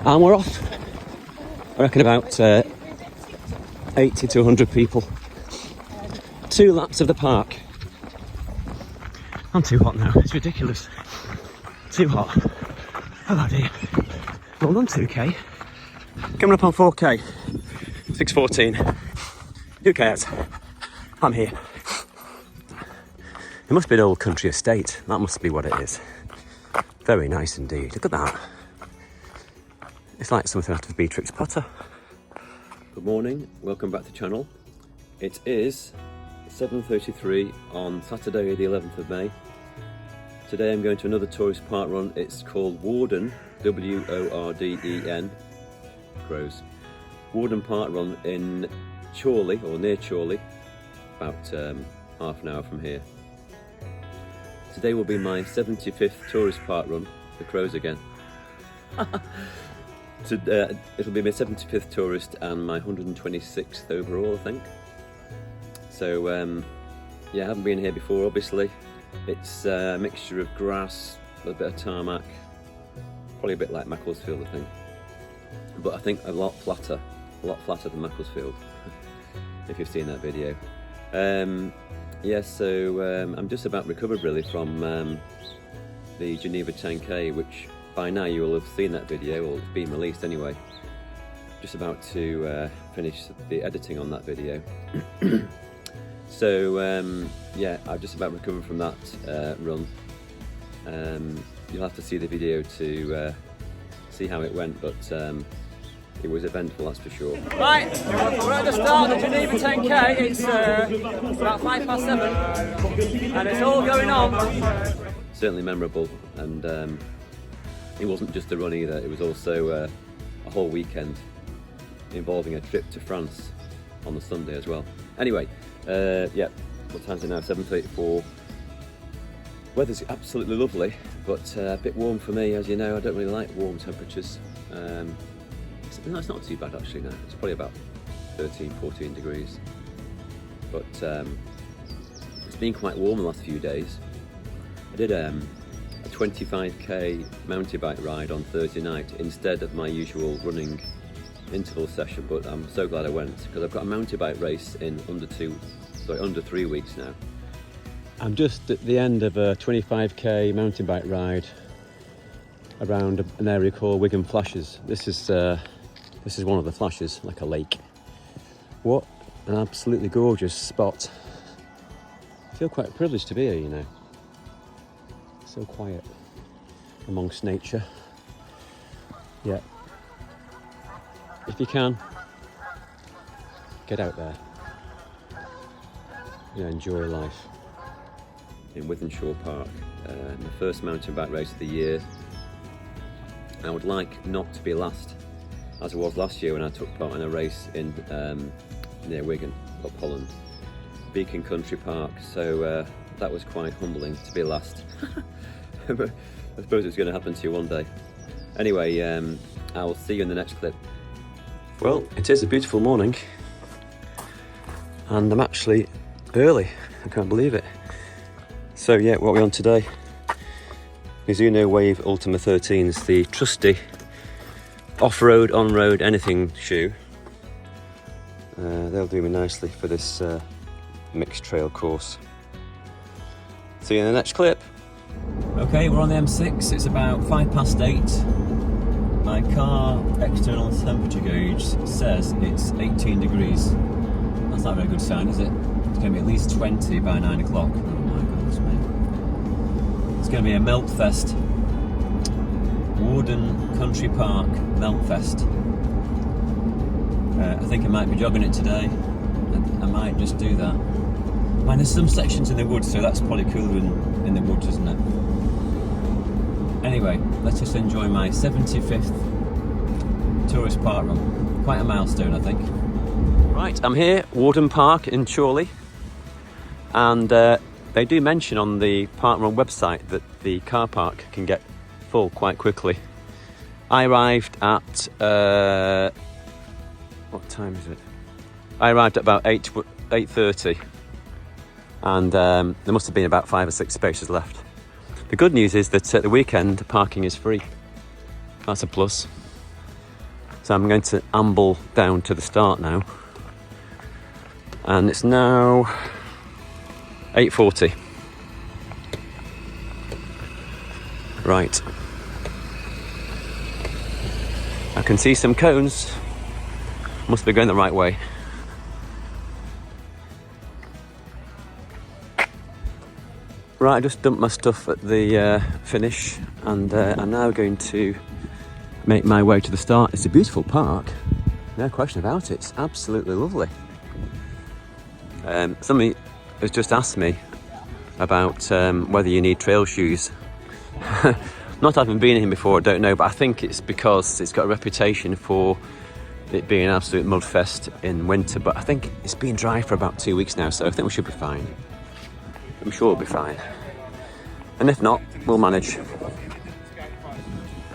And we're off. I reckon about 80 to 100 people. 2 laps of the park. I'm too hot now, it's ridiculous. Too hot. Oh dear. Well done 2k. Coming up on 4k. 6:14. Who cares? I'm here. It must be an old country estate. That must be what it is. Very nice indeed. Look at that. It's like something out of Beatrix Potter. Good morning, welcome back to the channel. It is 7:33 on Saturday the 11th of May. Today I'm going to another tourist park run. It's called Warden, W-O-R-D-E-N, crows. Warden Park Run in Chorley, or near Chorley, about half an hour from here. Today will be my 75th tourist park run, the crows again. It'll be my 75th tourist and my 126th overall, I think. So yeah, I haven't been here before obviously. It's a mixture of grass, a bit of tarmac, probably a bit like Macclesfield I think. But I think a lot flatter than Macclesfield, if you've seen that video. Yeah, so I'm just about recovered really from the Geneva 10k, which by now you will have seen that video, or it's been released anyway. Just about to finish the editing on that video. So yeah, I've just about recovered from that run. You'll have to see the video to see how it went, but it was eventful, that's for sure. Right, we're at the start of the Geneva 10k. It's about 7:05 and it's all going on. Certainly memorable, and it wasn't just a run either, it was also a whole weekend involving a trip to France on the Sunday as well. Anyway, yeah, what time is it now? 7:34. Weather's absolutely lovely, but a bit warm for me, as you know. I don't really like warm temperatures. No, it's not too bad actually now. It's probably about 13, 14 degrees. But it's been quite warm the last few days. I did a 25k mountain bike ride on Thursday night instead of my usual running interval session, but I'm so glad I went because I've got a mountain bike race in under 3 weeks now. I'm just at the end of a 25k mountain bike ride around an area called Wigan Flashes. This is one of the flashes, like a lake. What an absolutely gorgeous spot. I feel quite privileged to be here, you know. So quiet amongst nature. Yeah. If you can, get out there. Yeah, enjoy life. In Wythenshawe Park, my first mountain bike race of the year. I would like not to be last, as I was last year when I took part in a race in near Wigan, up Holland, Beacon Country Park. So that was quite humbling to be last. But I suppose it's going to happen to you one day. Anyway, I'll see you in the next clip. Well, it is a beautiful morning, and I'm actually early. I can't believe it. So yeah, what are we on today? Mizuno Wave Ultima 13s, the trusty off-road, on-road, anything shoe. They'll do me nicely for this mixed trail course. See you in the next clip. Okay, we're on the M6. It's about 8:05. My car external temperature gauge says it's 18 degrees. That's not a very good sign, is it? It's going to be at least 20 by 9 o'clock. Oh my goodness me. It's going to be a melt fest. Warden Country Park Melt Fest. I think I might be jogging it today. I might just do that. And there's some sections in the woods, so that's probably cooler in the woods, isn't it? Anyway, let's just enjoy my 75th tourist park run. Quite a milestone, I think. Right, I'm here, Warden Park in Chorley. And they do mention on the park run website that the car park can get full quite quickly. I arrived at what time is it? I arrived at about 8:30, and there must have been about 5 or 6 spaces left. The good news is that at the weekend parking is free. That's a plus. So I'm going to amble down to the start now. And it's now 8:40. Right. I can see some cones. Must be going the right way. Right, I just dumped my stuff at the finish, and I'm now going to make my way to the start. It's a beautiful park, no question about it. It's absolutely lovely. Somebody has just asked me about whether you need trail shoes. Not having been here before, I don't know, but I think it's because it's got a reputation for it being an absolute mud fest in winter, but I think it's been dry for about 2 weeks now, so I think we should be fine. I'm sure we'll be fine. And if not, we'll manage.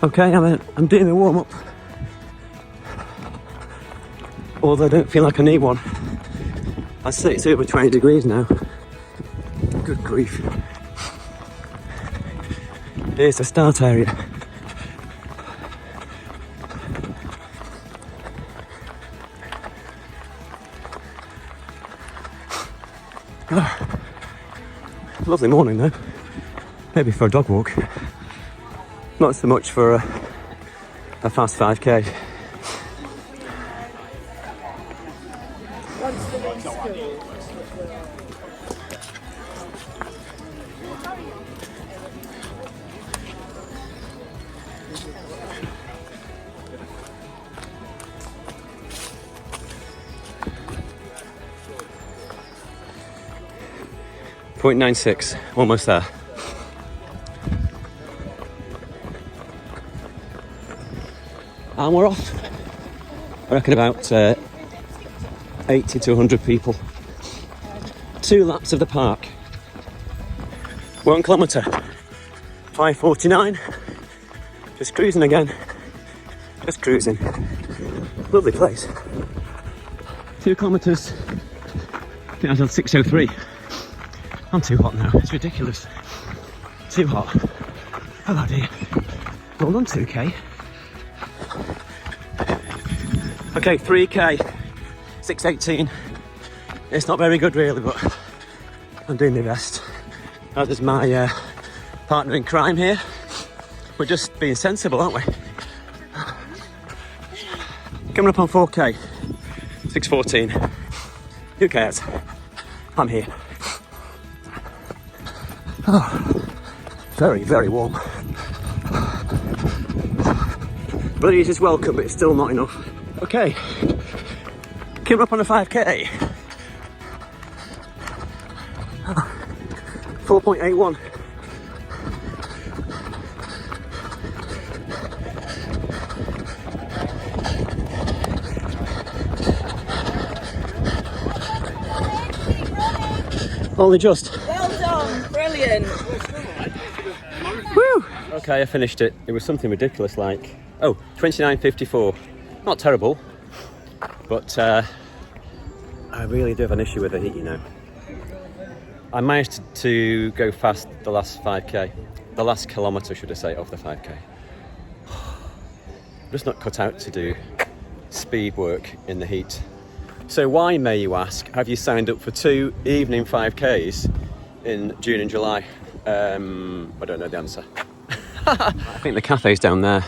Okay, I'm doing a warm-up. Although I don't feel like I need one. I'd say it's over 20 degrees now. Good grief. Here's the start area. Oh, lovely morning though. Maybe for a dog walk. Not so much for a fast 5k. .96, almost there. And we're off. I reckon about 80 to 100 people. 2 laps of the park. 1 kilometre. 5:49. Just cruising again. Just cruising. Lovely place. 2 kilometres. I think I was on 6:03. I'm too hot now. It's ridiculous. Too hot. Oh dear. Well done, 2k. Okay, 3k, 6:18. It's not very good really, but I'm doing my best. That is my partner in crime here. We're just being sensible, aren't we? Coming up on 4k, 6:14. Who cares? I'm here. Oh, very, very warm. Breeze is welcome, but it's still not enough. Okay, coming up on a 5k. 4.81. Only just. Well done, brilliant. Woo! Okay, I finished it. It was something ridiculous like, 29:54. Not terrible, but I really do have an issue with the heat, you know. I managed to go fast the last 5k, the last kilometre, should I say, of the 5k. I'm just not cut out to do speed work in the heat. So why, may you ask, have you signed up for 2 evening 5Ks in June and July? I don't know the answer. I think the cafe's down there.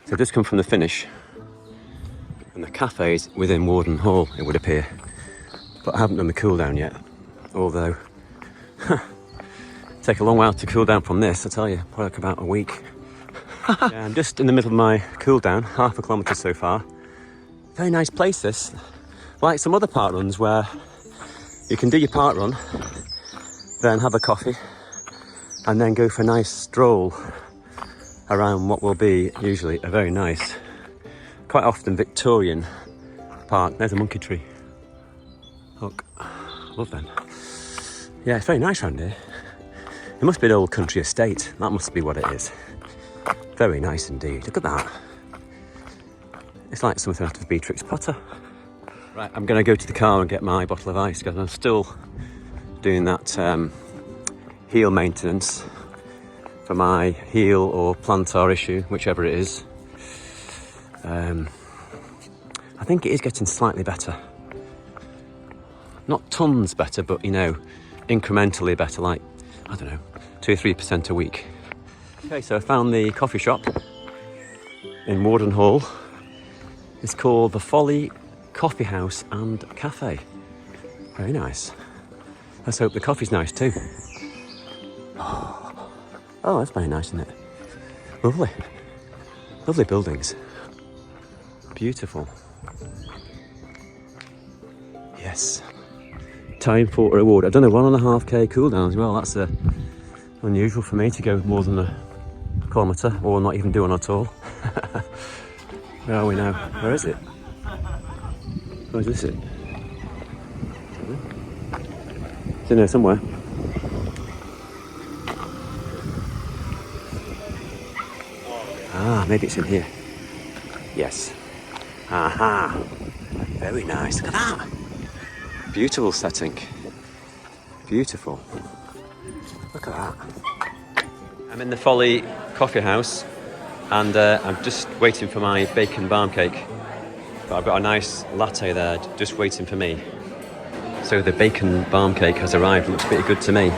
So I've just come from the finish. And the cafe's within Warden Hall, it would appear. But I haven't done the cool down yet. Although, take a long while to cool down from this, I tell you, probably like about a week. Yeah, I'm just in the middle of my cool down, 0.5 kilometre so far. Very nice place this. Like some other park runs where you can do your park run, then have a coffee, and then go for a nice stroll around what will be usually a very nice, quite often Victorian park. There's a monkey tree. Look, love them. Yeah, it's very nice around here. It must be an old country estate. That must be what it is. Very nice indeed. Look at that. It's like something out of Beatrix Potter. Right, I'm going to go to the car and get my bottle of ice because I'm still doing that heel maintenance for my heel or plantar issue, whichever it is. I think it is getting slightly better. Not tons better, but you know, incrementally better, like, I don't know, 2 or 3% a week. Okay, so I found the coffee shop in Warden Hall. It's called the Folly Coffee House and Cafe. Very nice. Let's hope the coffee's nice too. Oh, that's very nice, isn't it? Lovely. Lovely buildings. Beautiful. Yes. Time for a reward. I've done a 1.5k cooldown as well. That's unusual for me to go more than a kilometre, or not even do one at all. Where are we now? Where is it? Where is this it? It's in there somewhere. Ah, maybe it's in here. Yes. Aha. Very nice. Look at that. Beautiful setting. Beautiful. Look at that. I'm in the Folly Coffee House and I'm just waiting for my bacon barm cake. But I've got a nice latte there just waiting for me. So the bacon barm cake has arrived. Looks pretty good to me.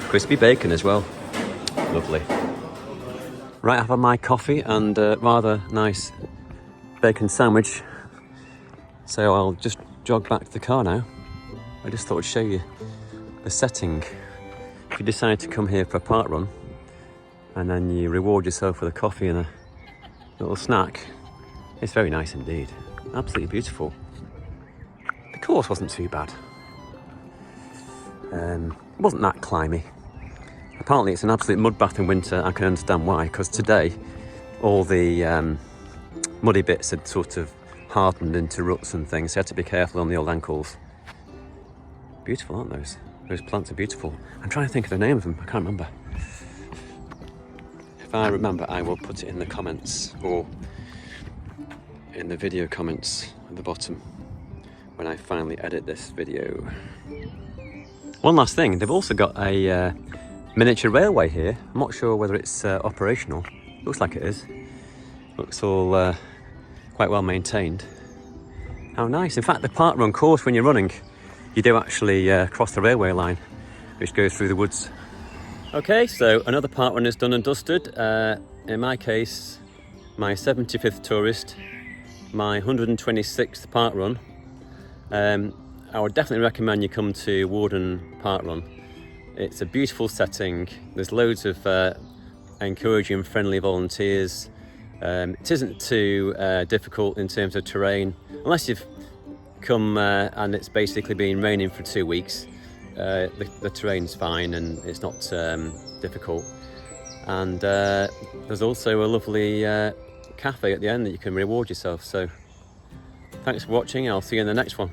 Crispy bacon as well. Lovely. Right, I've had my coffee and a rather nice bacon sandwich. So I'll just jog back to the car now. I just thought I'd show you the setting. If you decide to come here for a park run and then you reward yourself with a coffee and a little snack, it's very nice indeed. Absolutely beautiful. The course wasn't too bad. It wasn't that climby. Apparently it's an absolute mud bath in winter. I can understand why, because today all the muddy bits had sort of hardened into ruts and things, so you had to be careful on the old ankles. Beautiful, aren't those? Those plants are beautiful. I'm trying to think of the name of them, I can't remember. If I remember, I will put it in the comments, or in the video comments at the bottom when I finally edit this video. One last thing, they've also got a miniature railway here. I'm not sure whether it's operational. Looks like it is. Looks all quite well maintained. How nice. In fact, the park run course, when you're running, you do actually cross the railway line, which goes through the woods. Okay, so another park run is done and dusted. In my case, my 75th tourist, my 126th park run. I would definitely recommend you come to Warden Parkrun. It's a beautiful setting. There's loads of encouraging, friendly volunteers. It isn't too difficult in terms of terrain, unless you've come and it's basically been raining for 2 weeks. The terrain's fine and it's not difficult. And there's also a lovely cafe at the end that you can reward yourself. So thanks for watching. I'll see you in the next one.